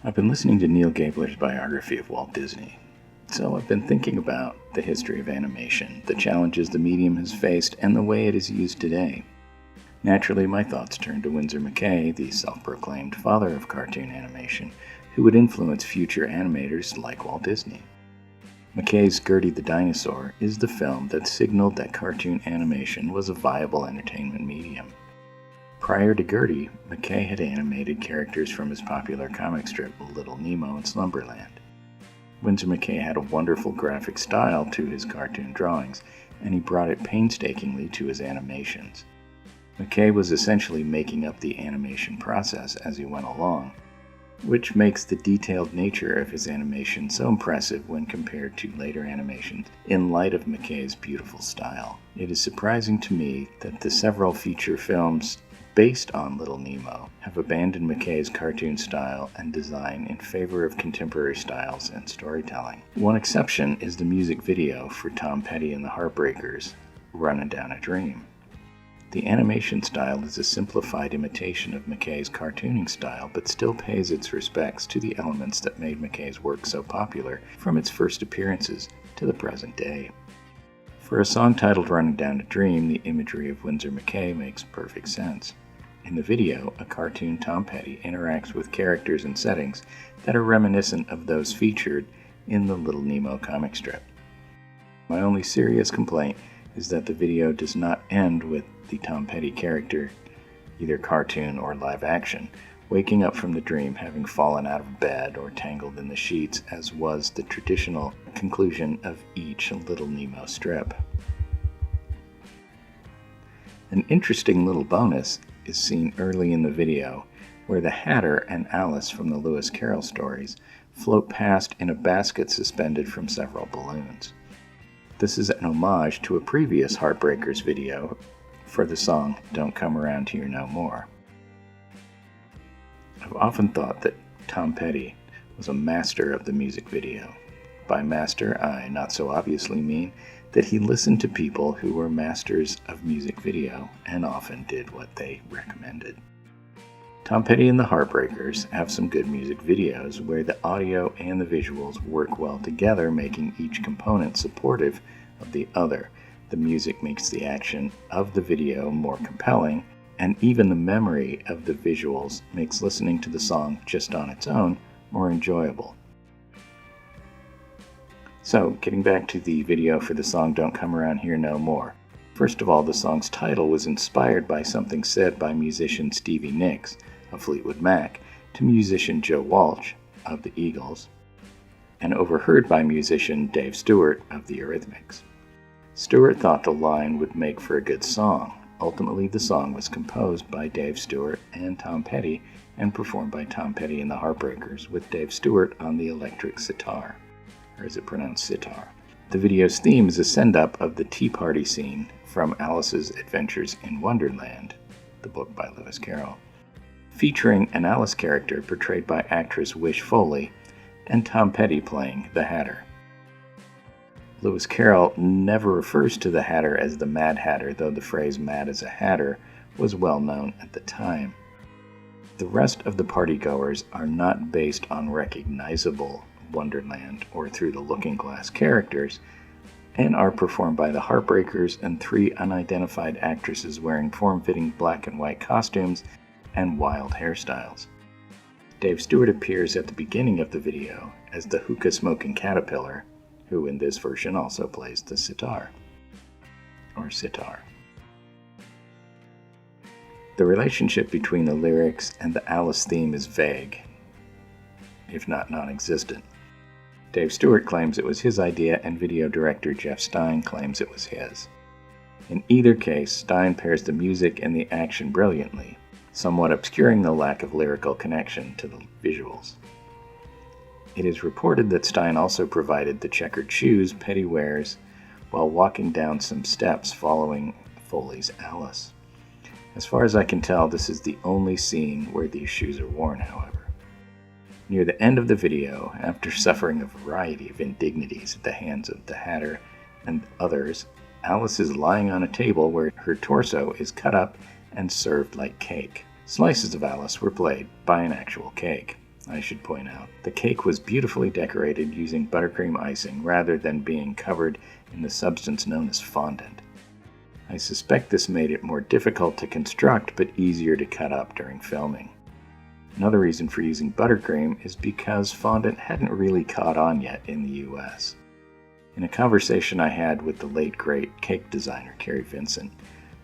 I've been listening to Neil Gabler's biography of Walt Disney, so I've been thinking about the history of animation, the challenges the medium has faced, and the way it is used today. Naturally, my thoughts turned to Windsor McCay, the self-proclaimed father of cartoon animation, who would influence future animators like Walt Disney. McCay's Gertie the Dinosaur is the film that signaled that cartoon animation was a viable entertainment medium. Prior to Gertie, McCay had animated characters from his popular comic strip Little Nemo and Slumberland. Windsor McCay had a wonderful graphic style to his cartoon drawings, and he brought it painstakingly to his animations. McCay was essentially making up the animation process as he went along, which makes the detailed nature of his animation so impressive when compared to later animations in light of McCay's beautiful style. It is surprising to me that the several feature films based on Little Nemo have abandoned McCay's cartoon style and design in favor of contemporary styles and storytelling. One exception is the music video for Tom Petty and the Heartbreakers' Runnin' Down a Dream. The animation style is a simplified imitation of McCay's cartooning style, but still pays its respects to the elements that made McCay's work so popular from its first appearances to the present day. For a song titled Running Down a Dream, the imagery of Windsor McCay makes perfect sense. In the video, a cartoon Tom Petty interacts with characters and settings that are reminiscent of those featured in the Little Nemo comic strip. My only serious complaint is that the video does not end with the Tom Petty character, either cartoon or live action, waking up from the dream having fallen out of bed or tangled in the sheets, as was the traditional conclusion of each Little Nemo strip. An interesting little bonus is seen early in the video, where the Hatter and Alice from the Lewis Carroll stories float past in a basket suspended from several balloons. This is an homage to a previous Heartbreakers video for the song Don't Come Around Here No More. I've often thought that Tom Petty was a master of the music video. By master, I not so obviously mean that he listened to people who were masters of music video and often did what they recommended. Tom Petty and the Heartbreakers have some good music videos where the audio and the visuals work well together, making each component supportive of the other. The music makes the action of the video more compelling, and even the memory of the visuals makes listening to the song just on its own more enjoyable. So, getting back to the video for the song Don't Come Around Here No More. First of all, the song's title was inspired by something said by musician Stevie Nicks of Fleetwood Mac to musician Joe Walsh of the Eagles, and overheard by musician Dave Stewart of the Eurythmics. Stewart thought the line would make for a good song. Ultimately, the song was composed by Dave Stewart and Tom Petty and performed by Tom Petty and the Heartbreakers with Dave Stewart on the electric sitar. Or is it pronounced sitar? The video's theme is a send-up of the Tea Party scene from Alice's Adventures in Wonderland, the book by Lewis Carroll, featuring an Alice character portrayed by actress Wish Foley and Tom Petty playing the Hatter. Lewis Carroll never refers to the Hatter as the Mad Hatter, though the phrase mad as a hatter was well known at the time. The rest of the partygoers are not based on recognizable Wonderland or Through the Looking Glass characters, and are performed by the Heartbreakers and three unidentified actresses wearing form-fitting black and white costumes and wild hairstyles. Dave Stewart appears at the beginning of the video as the hookah-smoking caterpillar, who in this version also plays the sitar, or sitar. The relationship between the lyrics and the Alice theme is vague, if not non-existent. Dave Stewart claims it was his idea, and video director Jeff Stein claims it was his. In either case, Stein pairs the music and the action brilliantly, somewhat obscuring the lack of lyrical connection to the visuals. It is reported that Stein also provided the checkered shoes Petty wears while walking down some steps following Foley's Alice. As far as I can tell, this is the only scene where these shoes are worn, however. Near the end of the video, after suffering a variety of indignities at the hands of the Hatter and others, Alice is lying on a table where her torso is cut up and served like cake. Slices of Alice were played by an actual cake. I should point out. The cake was beautifully decorated using buttercream icing rather than being covered in the substance known as fondant. I suspect this made it more difficult to construct but easier to cut up during filming. Another reason for using buttercream is because fondant hadn't really caught on yet in the US. In a conversation I had with the late great cake designer Carrie Vincent,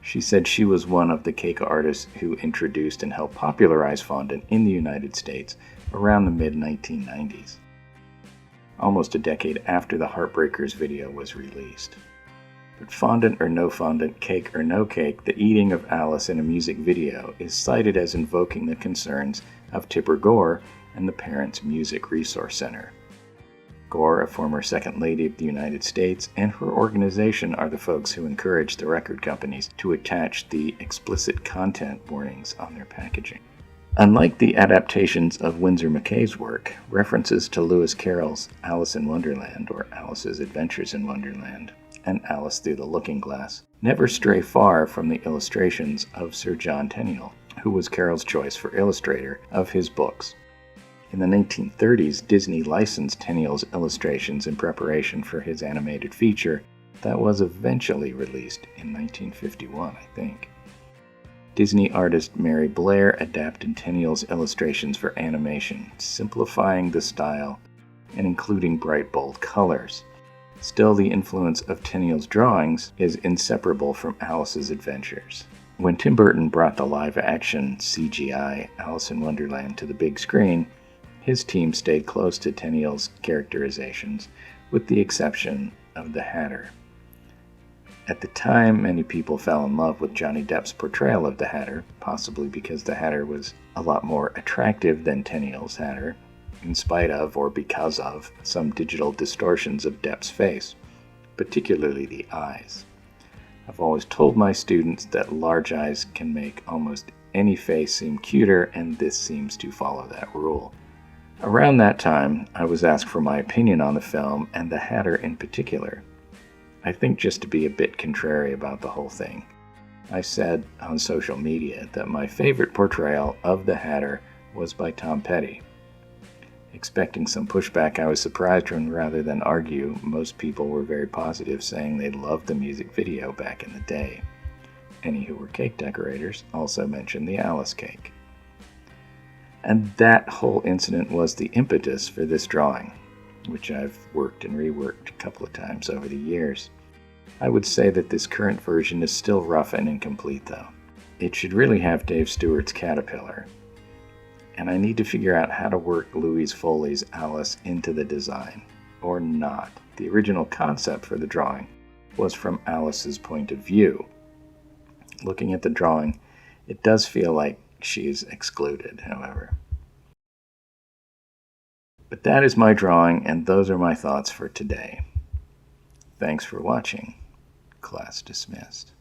she said she was one of the cake artists who introduced and helped popularize fondant in the United States around the mid-1990s, almost a decade after the Heartbreakers video was released. But fondant or no fondant, cake or no cake, the eating of Alice in a music video is cited as invoking the concerns of Tipper Gore and the Parents Music Resource Center. Gore, a former Second Lady of the United States, and her organization are the folks who encourage the record companies to attach the explicit content warnings on their packaging. Unlike the adaptations of Windsor McCay's work, references to Lewis Carroll's Alice in Wonderland, or Alice's Adventures in Wonderland, and Alice Through the Looking Glass never stray far from the illustrations of Sir John Tenniel, who was Carroll's choice for illustrator of his books. In the 1930s, Disney licensed Tenniel's illustrations in preparation for his animated feature that was eventually released in 1951, I think. Disney artist Mary Blair adapted Tenniel's illustrations for animation, simplifying the style and including bright, bold colors. Still, the influence of Tenniel's drawings is inseparable from Alice's adventures. When Tim Burton brought the live-action CGI Alice in Wonderland to the big screen, his team stayed close to Tenniel's characterizations, with the exception of the Hatter. At the time, many people fell in love with Johnny Depp's portrayal of the Hatter, possibly because the Hatter was a lot more attractive than Tenniel's Hatter, in spite of or because of some digital distortions of Depp's face, particularly the eyes. I've always told my students that large eyes can make almost any face seem cuter, and this seems to follow that rule. Around that time, I was asked for my opinion on the film, and the Hatter in particular. I think just to be a bit contrary about the whole thing, I said on social media that my favorite portrayal of the Hatter was by Tom Petty. Expecting some pushback, I was surprised when, rather than argue, most people were very positive, saying they loved the music video back in the day. Any who were cake decorators also mentioned the Alice cake. And that whole incident was the impetus for this drawing, which I've worked and reworked a couple of times over the years. I would say that this current version is still rough and incomplete, though. It should really have Dave Stewart's caterpillar, and I need to figure out how to work Louise Foley's Alice into the design, or not. The original concept for the drawing was from Alice's point of view. Looking at the drawing, it does feel like she's excluded, however. But that is my drawing, and those are my thoughts for today. Thanks for watching. Class dismissed.